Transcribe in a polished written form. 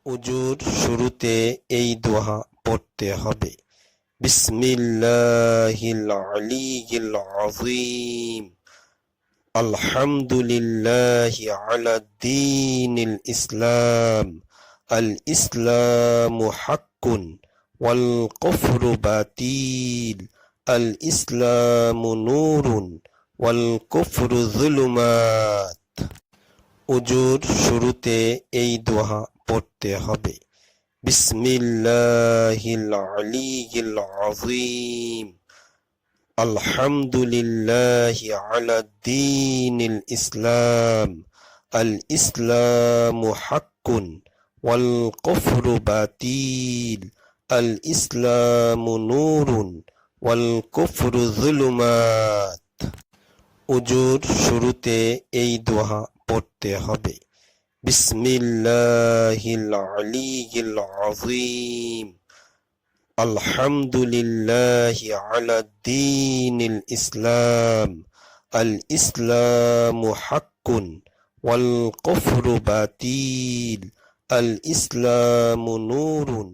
উজুর শুরুতে এই দোয়া পড়তে হবে। বিসমিল্লাহিল আলিয়্যিল আযীম। আলহামদুলিল্লাহি আলা দীনিল ইসলাম। আল ইসলামু হাক্কুন ওয়াল কুফরু বাতিল। আল ইসলামু নূরুন ওয়াল কুফরু যুলুমাত। উজুর শুরুতে এই দোয়া পড়তে হবে। বিসমিল্লাহিল আলিয়্যিল আযীম। আলহামদুলিল্লাহি আলা দীনিল ইসলাম। আল ইসলামু হাক্কুন ওয়াল কুফরু বাতিল। আল ইসলামু নূরুন ওয়াল কুফরু যুলুমাত। উজুর শুরুতে এই দোয়া পড়তে হবে। বিসমিল্লাহিল আলিয়্যিল আযীম। আলহামদুলিল্লাহি আলা দীনিল ইসলাম। আল ইসলামু হাক্কুন ওয়াল কুফরু বাতিল। আল ইসলামু নূরুন